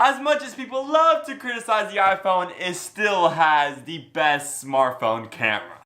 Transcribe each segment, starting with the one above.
As much as people love to criticize the iPhone, it still has the best smartphone camera.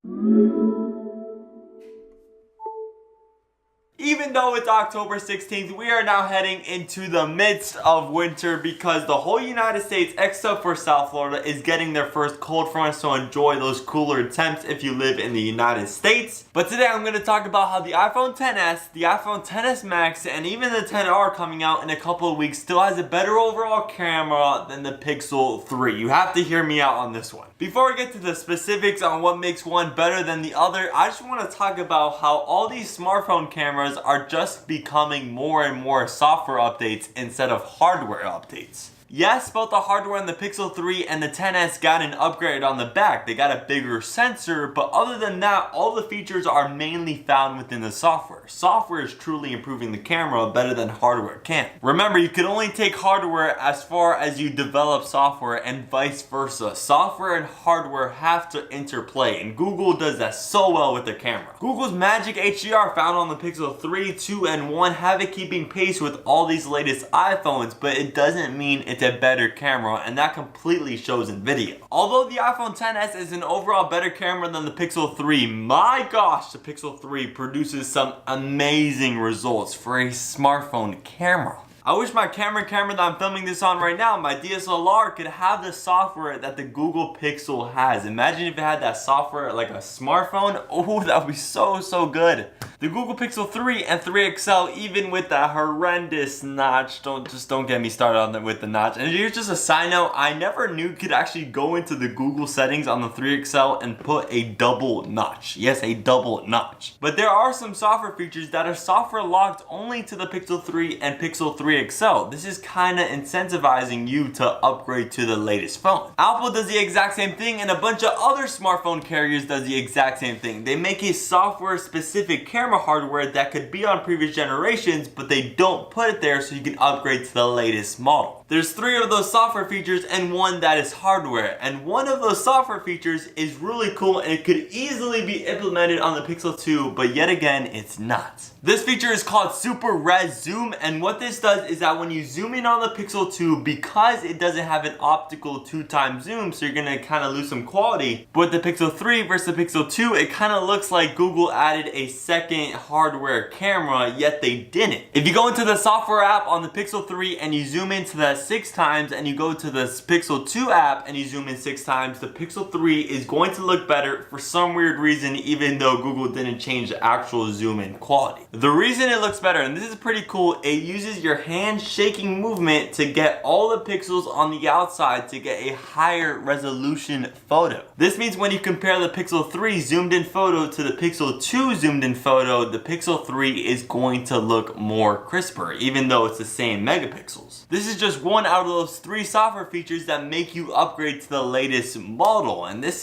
Even though it's October 16th, we are now heading into the midst of winter because the whole United States, except for South Florida, is getting their first cold front, so enjoy those cooler temps if you live in the United States. But today I'm going to talk about how the iPhone XS, the iPhone XS Max, and even the XR coming out in a couple of weeks still has a better overall camera than the Pixel 3. You have to hear me out on this one. Before I get to the specifics on what makes one better than the other, I just want to talk about how all these smartphone cameras are just becoming more and more software updates instead of hardware updates. Yes, both the hardware in the Pixel 3 and the XS got an upgrade on the back. They got a bigger sensor, but other than that, all the features are mainly found within the software. Software is truly improving the camera better than hardware can. Remember, you can only take hardware as far as you develop software and vice versa. Software and hardware have to interplay, and Google does that so well with their camera. Google's Magic HDR found on the Pixel 3, 2, and 1 have it keeping pace with all these latest iPhones, but it doesn't mean it's a better camera, and that completely shows in video. Although the iPhone XS is an overall better camera than the Pixel 3, my gosh, the Pixel 3 produces some amazing results for a smartphone camera. I wish my camera that I'm filming this on right now, my DSLR, could have the software that the Google Pixel has. Imagine if it had that software like a smartphone. Oh, that would be so good. The Google Pixel 3 and 3 XL, even with that horrendous notch, don't get me started on that with the notch. And here's just a side note, I never knew you could actually go into the Google settings on the 3 XL and put a double notch. Yes, a double notch. But there are some software features that are software locked only to the Pixel 3 and Pixel 3 XL. This is kinda incentivizing you to upgrade to the latest phone. Apple does the exact same thing, and a bunch of other smartphone carriers does the exact same thing. They make a software specific camera hardware that could be on previous generations, but they don't put it there so you can upgrade to the latest model. There's 3 of those software features and 1 that is hardware, and one of those software features is really cool and it could easily be implemented on the Pixel 2, but yet again, it's not. This feature is called Super Res Zoom, and what this does is that when you zoom in on the Pixel 2, because it doesn't have an optical 2x zoom, so you're gonna kind of lose some quality, but the Pixel 3 versus the Pixel 2, it kind of looks like Google added a second hardware camera, yet they didn't. If you go into the software app on the Pixel 3 and you zoom into that 6 times, and you go to the Pixel 2 app and you zoom in 6 times, the Pixel 3 is going to look better for some weird reason, even though Google didn't change the actual zoom in quality. The reason it looks better, and this is pretty cool, it uses your hand shaking movement to get all the pixels on the outside to get a higher resolution photo. This means when you compare the Pixel 3 zoomed in photo to the Pixel 2 zoomed in photo, the Pixel 3 is going to look more crisper, even though it's the same megapixels. This is just one out of those 3 software features that make you upgrade to the latest model, and this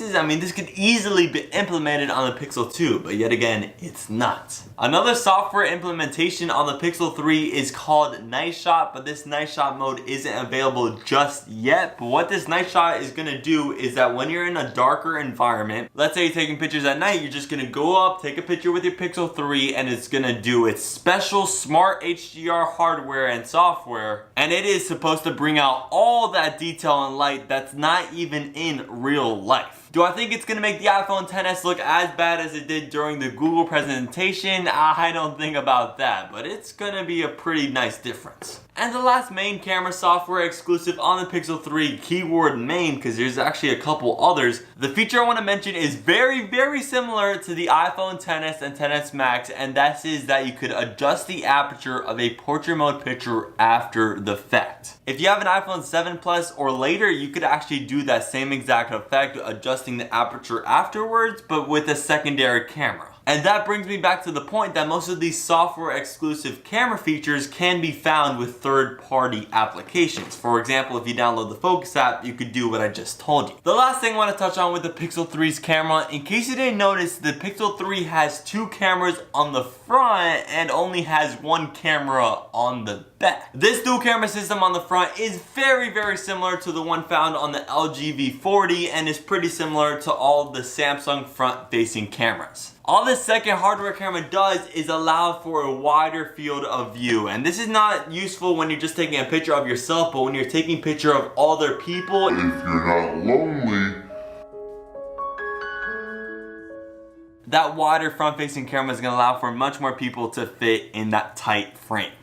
could easily be implemented on the Pixel 2, but yet again, it's not. Another software implementation on the Pixel 3 is called Night Shot, but this Night Shot mode isn't available just yet. But what this Night Shot is gonna do is that when you're in a darker environment, let's say you're taking pictures at night, you're just gonna go up, take a picture with your Pixel 3, and it's gonna do its special smart HDR hardware and software, and it is supposed to bring out all that detail and light that's not even in real life. Do I think it's gonna make the iPhone XS look as bad as it did during the Google presentation? I don't think about that, but it's gonna be a pretty nice difference. And the last main camera software exclusive on the Pixel 3, keyword main, because there's actually a couple others. The feature I want to mention is very similar to the iPhone XS and XS Max, and that is that you could adjust the aperture of a portrait mode picture after the fact. If you have an iPhone 7 Plus or later, you could actually do that same exact effect, adjusting the aperture afterwards, but with a secondary camera. And that brings me back to the point that most of these software exclusive camera features can be found with third-party applications. For example, if you download the Focus app, you could do what I just told you. The last thing I want to touch on with the Pixel 3's camera, in case you didn't notice, the Pixel 3 has 2 cameras on the front and only has 1 camera on the back. This dual camera system on the front is very similar to the one found on the LG V40 and is pretty similar to all the Samsung front-facing cameras. All this second hardware camera does is allow for a wider field of view, and this is not useful when you're just taking a picture of yourself, but when you're taking a picture of other people. If you're not lonely, that wider front-facing camera is going to allow for much more people to fit in that tight frame.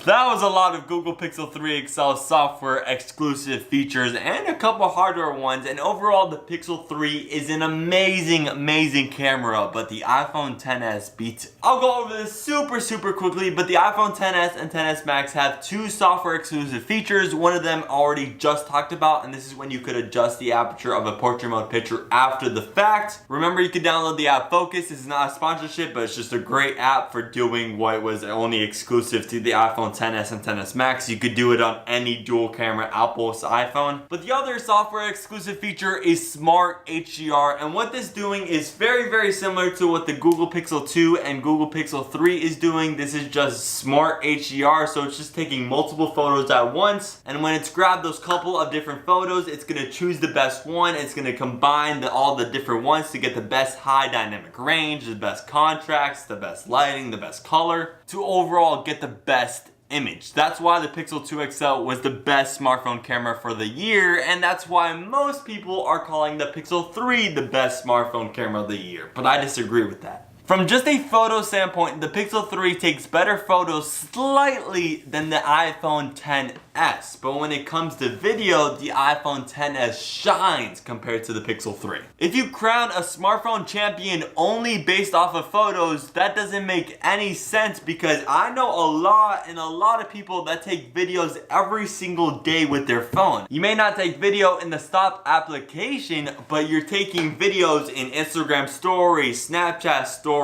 That was a lot of Google Pixel 3 XL software exclusive features and a couple hardware ones, and overall the Pixel 3 is an amazing camera, but the iPhone XS beats it. I'll go over this super quickly, but the iPhone XS and XS Max have two software exclusive features. One of them already just talked about, and this is when you could adjust the aperture of a portrait mode picture after the fact. Remember, you can download the app Focus. This is not a sponsorship, but it's just a great app for doing what was only exclusive to the iPhone XS and XS Max. You could do it on any dual camera Apple's iPhone. But the other software exclusive feature is Smart HDR, and what this is doing is very similar to what the Google Pixel 2 and Google Pixel 3 is doing. This is just Smart HDR, so it's just taking multiple photos at once, and when it's grabbed those couple of different photos, it's going to choose the best one. It's going to combine all the different ones to get the best high dynamic range, the best contrast, the best lighting, the best color, to overall get the best image. That's why the Pixel 2 XL was the best smartphone camera for the year, and that's why most people are calling the Pixel 3 the best smartphone camera of the year, but I disagree with that. From just a photo standpoint, the Pixel 3 takes better photos slightly than the iPhone XS, but when it comes to video, the iPhone XS shines compared to the Pixel 3. If you crown a smartphone champion only based off of photos, that doesn't make any sense, because I know a lot of people that take videos every single day with their phone. You may not take video in the Stop application, but you're taking videos in Instagram stories, Snapchat stories.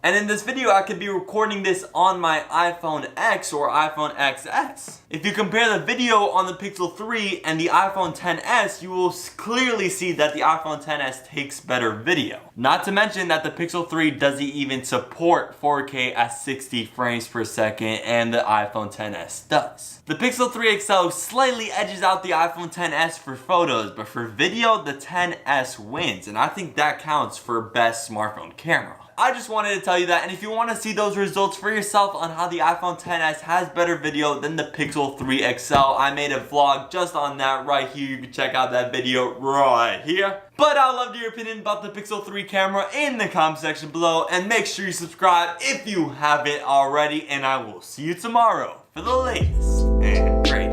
And in this video, I could be recording this on my iPhone X or iPhone XS. If you compare the video on the Pixel 3 and the iPhone XS, you will clearly see that the iPhone XS takes better video. Not to mention that the Pixel 3 doesn't even support 4K at 60 frames per second, and the iPhone XS does. The Pixel 3 XL slightly edges out the iPhone XS for photos, but for video, the XS wins, and I think that counts for best smartphone camera. I just wanted to tell you that, and if you want to see those results for yourself on how the iPhone XS has better video than the Pixel 3 XL, I made a vlog just on that right here. You can check out that video right here. But I'd love your opinion about the Pixel 3 camera in the comment section below, and make sure you subscribe if you haven't already, and I will see you tomorrow for the latest and greatest.